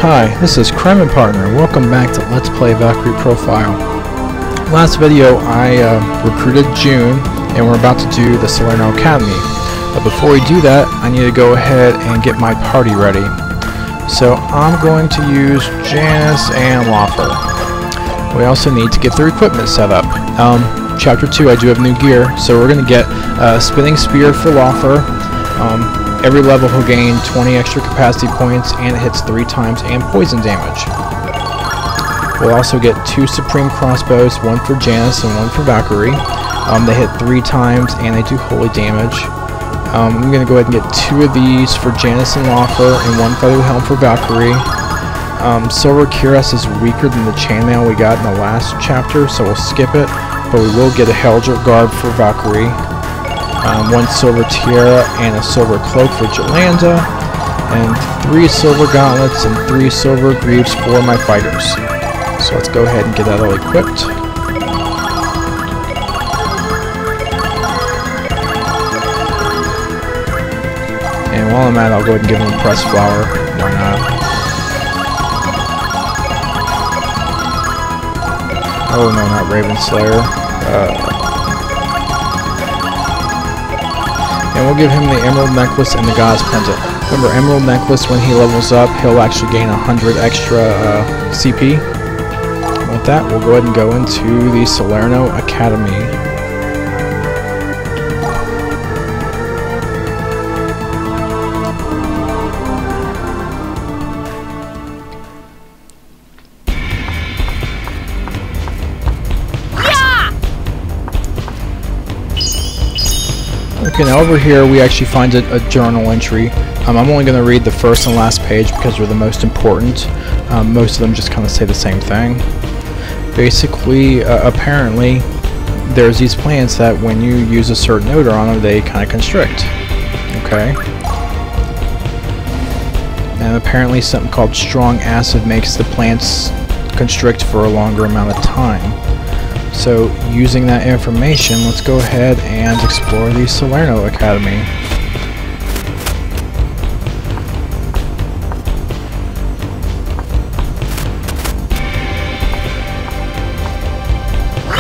Hi, this is Creme and Partner. Welcome back to Let's Play Valkyrie Profile. Last video I recruited June and we're about to do the Solerno Academy. But before we do that, I need to go ahead and get my party ready. So I'm going to use Janice and Laufer. We also need to get their equipment set up. Chapter 2 I do have new gear, so we're going to get Spinning Spear for Laufer. Every level he'll gain 20 extra capacity points and it hits 3 times and poison damage. We'll also get 2 Supreme Crossbows, one for Janice and one for Valkyrie. They hit 3 times and they do holy damage. I'm going to go ahead and get 2 of these for Janice and Laufer and 1 Feather Helm for Valkyrie. Silver Cuirass is weaker than the chainmail we got in the last chapter, so we'll skip it, but we will get a Helldrick Garb for Valkyrie. 1 silver tiara and a silver cloak for Jolanda, and 3 silver gauntlets and 3 silver greaves for my fighters. So let's go ahead and get that all equipped. And while I'm at it, I'll go ahead and give them a press flower. Why not? Oh no, not Raven Slayer. And we'll give him the Emerald Necklace and the God's Pendant. Remember, Emerald Necklace, when he levels up, he'll actually gain 100 extra CP. And with that, we'll go ahead and go into the Solerno Academy. Okay, now over here we actually find a journal entry. I'm only going to read the first and last page because they're the most important. Most of them just kind of say the same thing. Basically, apparently, there's these plants that when you use a certain odor on them, they kind of constrict. Okay? And apparently something called strong acid makes the plants constrict for a longer amount of time. So, using that information, let's go ahead and explore the Solerno Academy.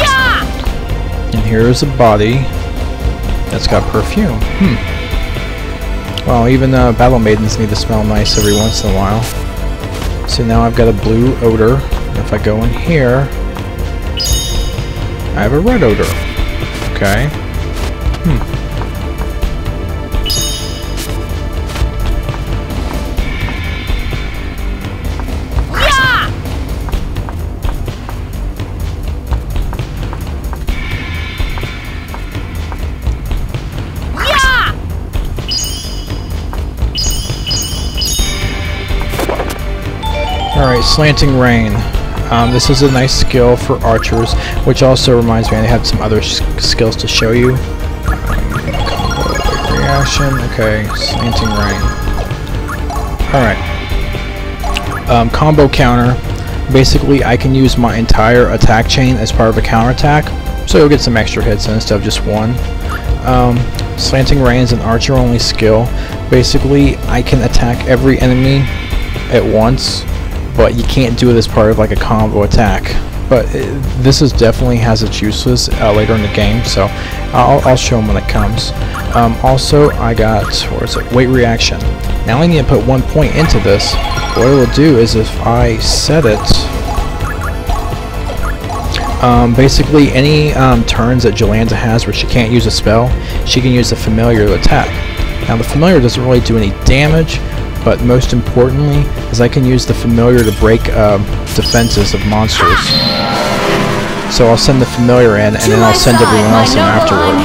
Yeah! And here's a body that's got perfume. Well, even battle maidens need to smell nice every once in a while. So now I've got a blue odor. And if I go in here, I have a red odor. Okay. Yeah! Yeah! Alright, Slanting Rain. This is a nice skill for archers, which also reminds me I have some other skills to show you. Combo, reaction, okay, Slanting Rain. Alright. Combo counter. Basically, I can use my entire attack chain as part of a counterattack, so you'll get some extra hits instead of just one. Slanting Rain is an archer-only skill. Basically, I can attack every enemy at once, but you can't do it as part of like a combo attack. But this is definitely has its uses later in the game, so I'll show them when it comes. Also, I got, where is it? Weight reaction. Now I need to put 1 point into this. What it will do is if I set it, basically any turns that Jolanda has where she can't use a spell, she can use the familiar to attack. Now the familiar doesn't really do any damage, but most importantly is I can use the familiar to break defenses of monsters. So I'll send the familiar in, and then I'll send everyone else in afterward.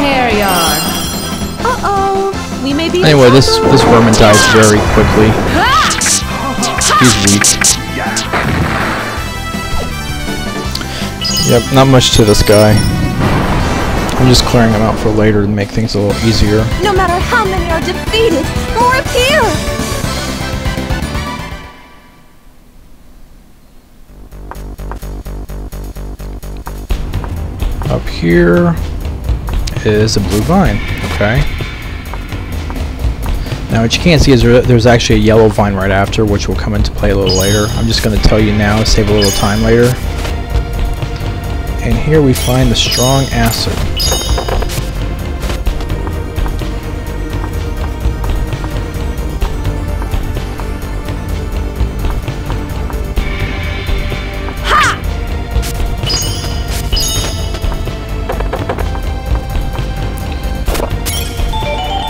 Anyway, this vermin dies very quickly. He's weak. Yep, not much to this guy. I'm just clearing him out for later to make things a little easier. No matter how many are defeated, more appear! Up here is a blue vine. Okay. Now what you can't see is there's actually a yellow vine right after, which will come into play a little later. I'm just going to tell you now, save a little time later. And here we find the strong acid.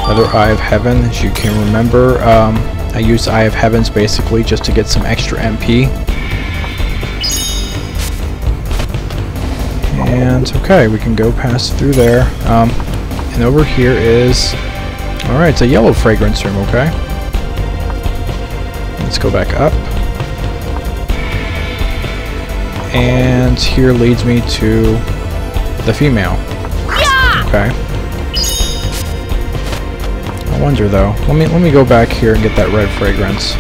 Another Eye of Heaven, as you can remember. I used Eye of Heavens basically just to get some extra MP. And okay, we can go past through there. And over here is... Alright, it's a yellow fragrance room, okay? Let's go back up. And here leads me to the female. Okay. I wonder though. Let me go back here and get that red fragrance.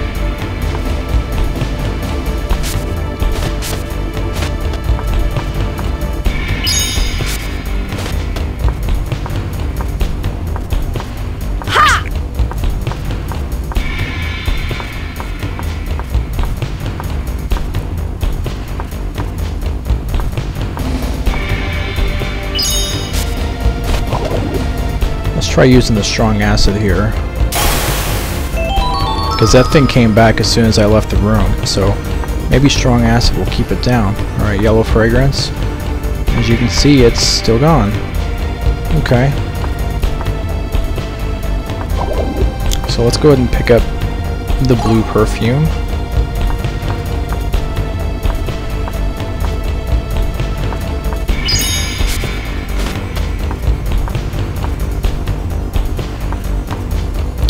Let's try using the strong acid here, because that thing came back as soon as I left the room, so maybe strong acid will keep it down. Alright, yellow fragrance. As you can see, it's still gone. Okay. So let's go ahead and pick up the blue perfume.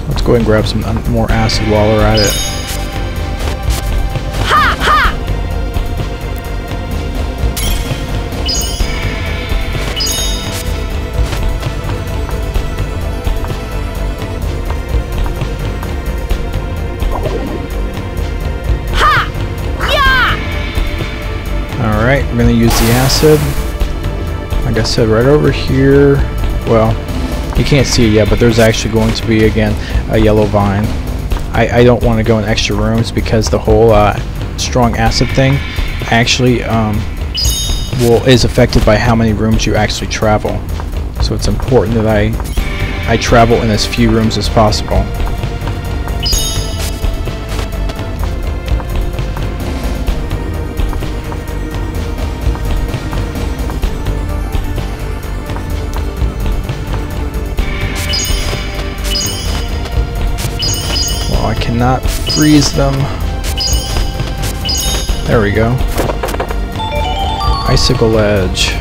Let's go ahead and grab some more acid while we're at it. Ha ha! Ha! Yeah! Alright, we're gonna use the acid. Like I said, right over here. Well, you can't see it yet, but there's actually going to be, again, a yellow vine. I don't want to go in extra rooms because the whole strong acid thing actually is affected by how many rooms you actually travel. So it's important that I travel in as few rooms as possible. I cannot freeze them. There we go. Icicle Edge.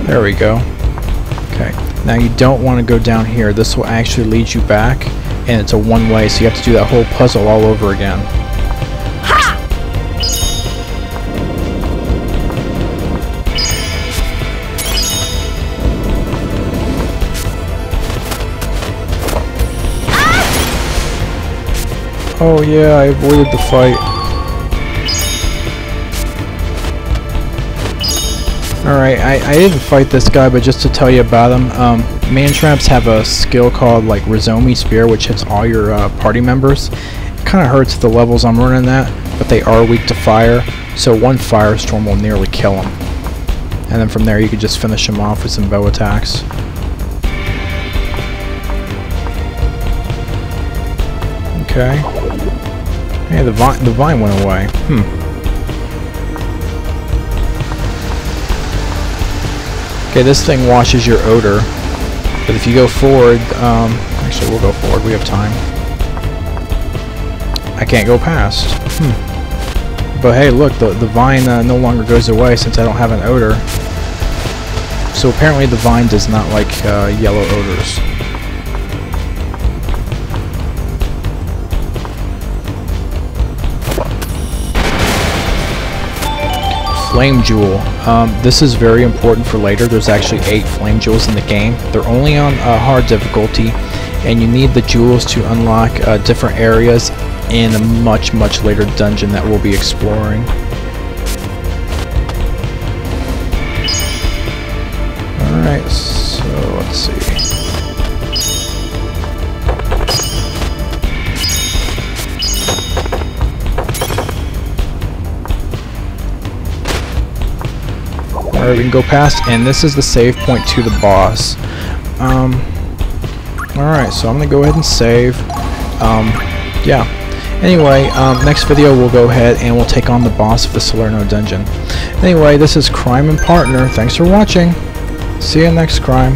There we go. Okay. Now you don't want to go down here. This will actually lead you back, and it's a one-way, so you have to do that whole puzzle all over again. Oh yeah, I avoided the fight. Alright, I didn't fight this guy, but just to tell you about him, man-traps have a skill called like Rizomi Spear, which hits all your party members. It kind of hurts the levels I'm running at, but they are weak to fire, so one firestorm will nearly kill them. And then from there you can just finish them off with some bow attacks. Okay. Hey, the vine went away. Okay, this thing washes your odor, but if you go forward, actually we'll go forward, we have time. I can't go past. But hey, look, the vine no longer goes away since I don't have an odor. So apparently the vine does not like yellow odors. Flame Jewel. This is very important for later. There's actually 8 Flame Jewels in the game. They're only on hard difficulty, and you need the jewels to unlock different areas in a much later dungeon that we'll be exploring. Alright, let's see. Alright, we can go past, and this is the save point to the boss. Alright, so I'm gonna go ahead and save. Yeah. Anyway, next video we'll go ahead and we'll take on the boss of the Salerno dungeon. Anyway, this is Crime and Partner. Thanks for watching. See you next Crime.